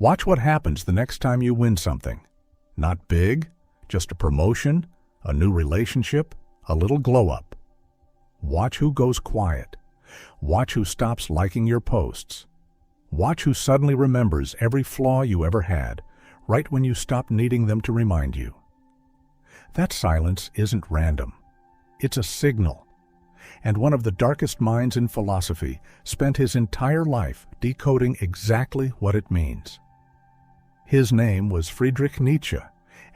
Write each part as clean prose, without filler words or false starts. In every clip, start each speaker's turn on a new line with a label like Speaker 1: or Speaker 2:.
Speaker 1: Watch what happens the next time you win something. Not big, just a promotion, a new relationship, a little glow-up. Watch who goes quiet. Watch who stops liking your posts. Watch who suddenly remembers every flaw you ever had, right when you stop needing them to remind you. That silence isn't random. It's a signal. And one of the darkest minds in philosophy spent his entire life decoding exactly what it means. His name was Friedrich Nietzsche,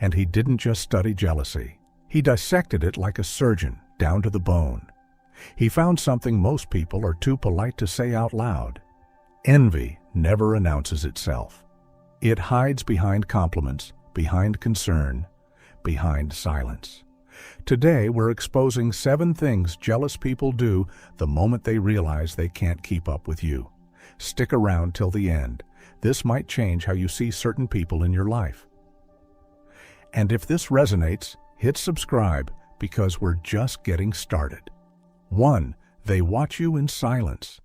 Speaker 1: and he didn't just study jealousy. He dissected it like a surgeon, down to the bone. He found something most people are too polite to say out loud. Envy never announces itself. It hides behind compliments, behind concern, behind silence. Today, we're exposing 7 things jealous people do the moment they realize they can't keep up with you. Stick around till the end. This might change how you see certain people in your life. And if this resonates, hit subscribe because we're just getting started. 1. They watch you in silence.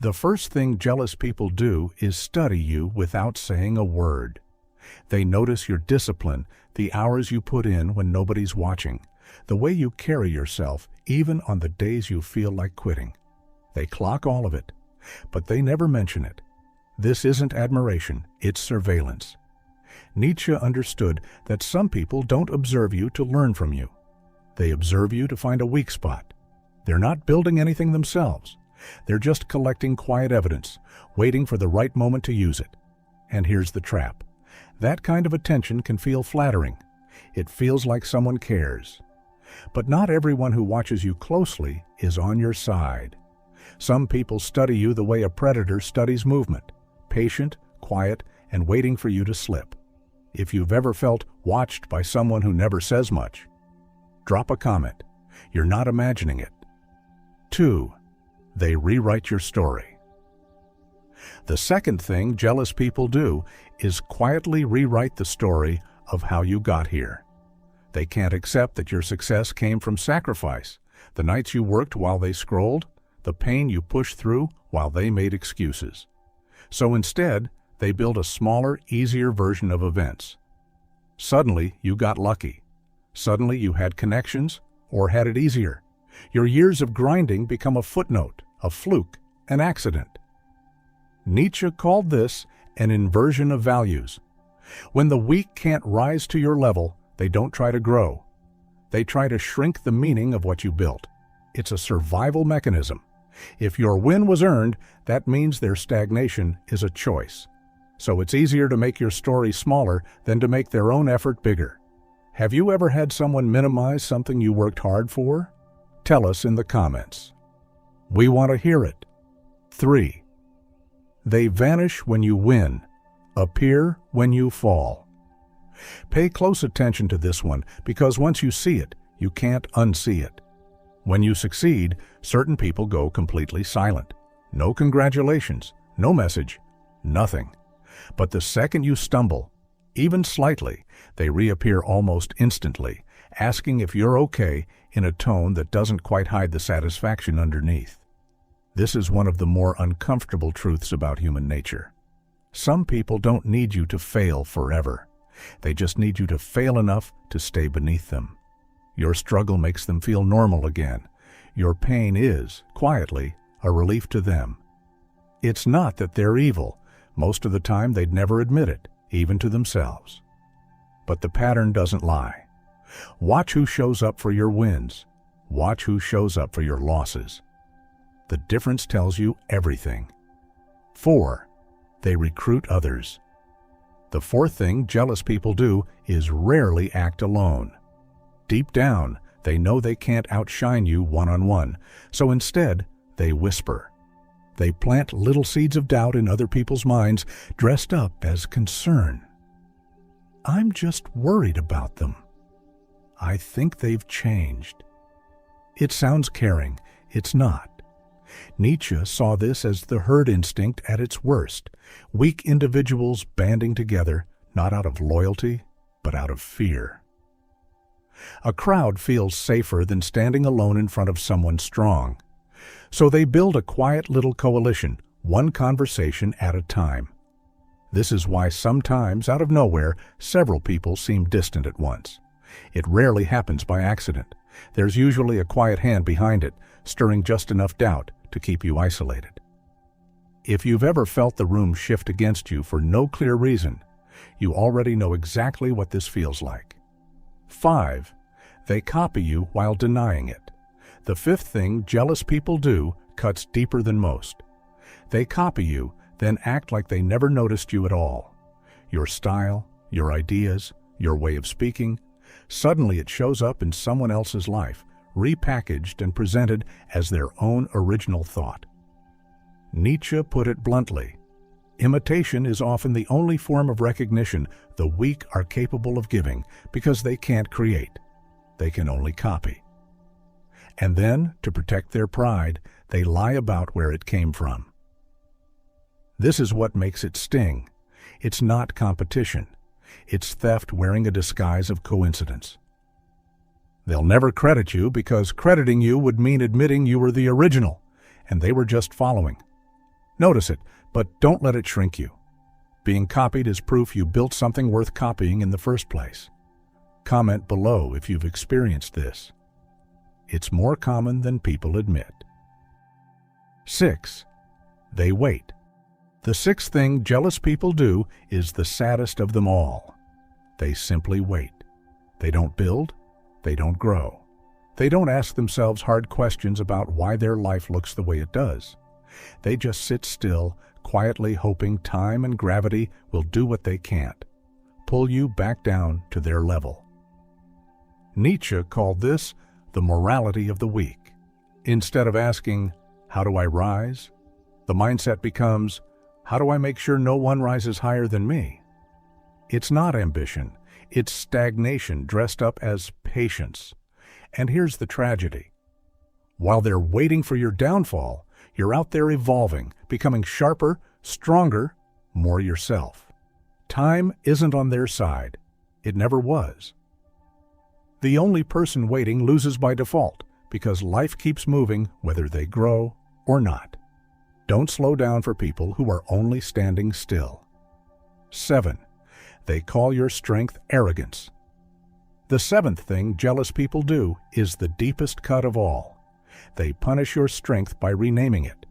Speaker 1: The first thing jealous people do is study you without saying a word. They notice your discipline, the hours you put in when nobody's watching, the way you carry yourself even on the days you feel like quitting. They clock all of it, but they never mention it. This isn't admiration, it's surveillance. Nietzsche understood that some people don't observe you to learn from you. They observe you to find a weak spot. They're not building anything themselves. They're just collecting quiet evidence, waiting for the right moment to use it. And here's the trap. That kind of attention can feel flattering. It feels like someone cares. But not everyone who watches you closely is on your side. Some people study you the way a predator studies movement, patient, quiet, and waiting for you to slip. If you've ever felt watched by someone who never says much, drop a comment. You're not imagining it. 2. They rewrite your story. The second thing jealous people do is quietly rewrite the story of how you got here. They can't accept that your success came from sacrifice, the nights you worked while they scrolled, the pain you pushed through while they made excuses. So instead, they build a smaller, easier version of events. Suddenly, you got lucky. Suddenly, you had connections or had it easier. Your years of grinding become a footnote, a fluke, an accident. Nietzsche called this an inversion of values. When the weak can't rise to your level, they don't try to grow. They try to shrink the meaning of what you built. It's a survival mechanism. If your win was earned, that means their stagnation is a choice. So it's easier to make your story smaller than to make their own effort bigger. Have you ever had someone minimize something you worked hard for? Tell us in the comments. We want to hear it. 3. They vanish when you win, appear when you fall. Pay close attention to this one because once you see it, you can't unsee it. When you succeed, certain people go completely silent. No congratulations, no message, nothing. But the second you stumble, even slightly, they reappear almost instantly, asking if you're okay in a tone that doesn't quite hide the satisfaction underneath. This is one of the more uncomfortable truths about human nature. Some people don't need you to fail forever. They just need you to fail enough to stay beneath them. Your struggle makes them feel normal again. Your pain is, quietly, a relief to them. It's not that they're evil. Most of the time they'd never admit it, even to themselves. But the pattern doesn't lie. Watch who shows up for your wins. Watch who shows up for your losses. The difference tells you everything. 4. They recruit others. The fourth thing jealous people do is rarely act alone. Deep down, they know they can't outshine you one-on-one, so instead, they whisper. They plant little seeds of doubt in other people's minds, dressed up as concern. I'm just worried about them. I think they've changed. It sounds caring. It's not. Nietzsche saw this as the herd instinct at its worst, weak individuals banding together, not out of loyalty, but out of fear. A crowd feels safer than standing alone in front of someone strong. So they build a quiet little coalition, one conversation at a time. This is why sometimes, out of nowhere, several people seem distant at once. It rarely happens by accident. There's usually a quiet hand behind it, stirring just enough doubt to keep you isolated. If you've ever felt the room shift against you for no clear reason, you already know exactly what this feels like. 5. They copy you while denying it. The fifth thing jealous people do cuts deeper than most. They copy you, then act like they never noticed you at all. Your style, your ideas, your way of speaking, suddenly it shows up in someone else's life, repackaged and presented as their own original thought. Nietzsche put it bluntly, imitation is often the only form of recognition the weak are capable of giving because they can't create. They can only copy. And then, to protect their pride, they lie about where it came from. This is what makes it sting. It's not competition. It's theft wearing a disguise of coincidence. They'll never credit you because crediting you would mean admitting you were the original, and they were just following. Notice it, but don't let it shrink you. Being copied is proof you built something worth copying in the first place. Comment below if you've experienced this. It's more common than people admit. 6. They wait. The sixth thing jealous people do is the saddest of them all. They simply wait. They don't build. They don't grow. They don't ask themselves hard questions about why their life looks the way it does. They just sit still, quietly hoping time and gravity will do what they can't, pull you back down to their level. Nietzsche called this the morality of the weak. Instead of asking, how do I rise? The mindset becomes, how do I make sure no one rises higher than me? It's not ambition, it's stagnation dressed up as patience. And here's the tragedy. While they're waiting for your downfall, you're out there evolving, becoming sharper, stronger, more yourself. Time isn't on their side. It never was. The only person waiting loses by default because life keeps moving whether they grow or not. Don't slow down for people who are only standing still. 7. They call your strength arrogance. The seventh thing jealous people do is the deepest cut of all. They punish your strength by renaming it.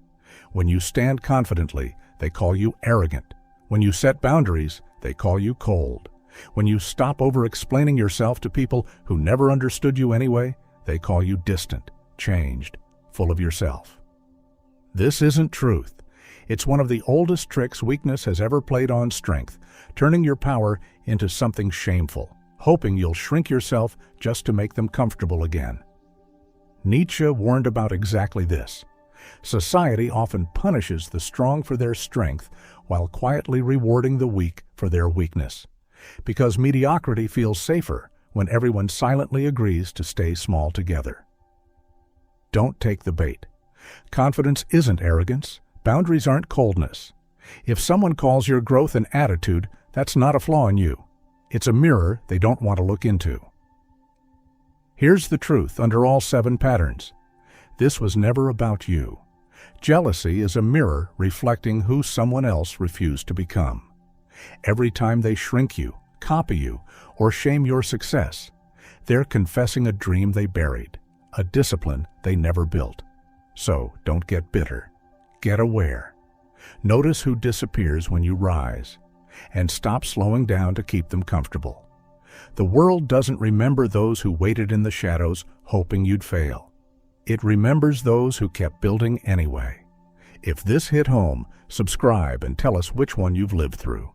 Speaker 1: When you stand confidently, they call you arrogant. When you set boundaries, they call you cold. When you stop over-explaining yourself to people who never understood you anyway, they call you distant, changed, full of yourself. This isn't truth. It's one of the oldest tricks weakness has ever played on strength, turning your power into something shameful, hoping you'll shrink yourself just to make them comfortable again. Nietzsche warned about exactly this. Society often punishes the strong for their strength while quietly rewarding the weak for their weakness. Because mediocrity feels safer when everyone silently agrees to stay small together. Don't take the bait. Confidence isn't arrogance. Boundaries aren't coldness. If someone calls your growth an attitude, that's not a flaw in you. It's a mirror they don't want to look into. Here's the truth under all 7 patterns. This was never about you. Jealousy is a mirror reflecting who someone else refused to become. Every time they shrink you, copy you, or shame your success, they're confessing a dream they buried, a discipline they never built. So don't get bitter. Get aware. Notice who disappears when you rise, and stop slowing down to keep them comfortable. The world doesn't remember those who waited in the shadows hoping you'd fail. It remembers those who kept building anyway. If this hit home, subscribe and tell us which one you've lived through.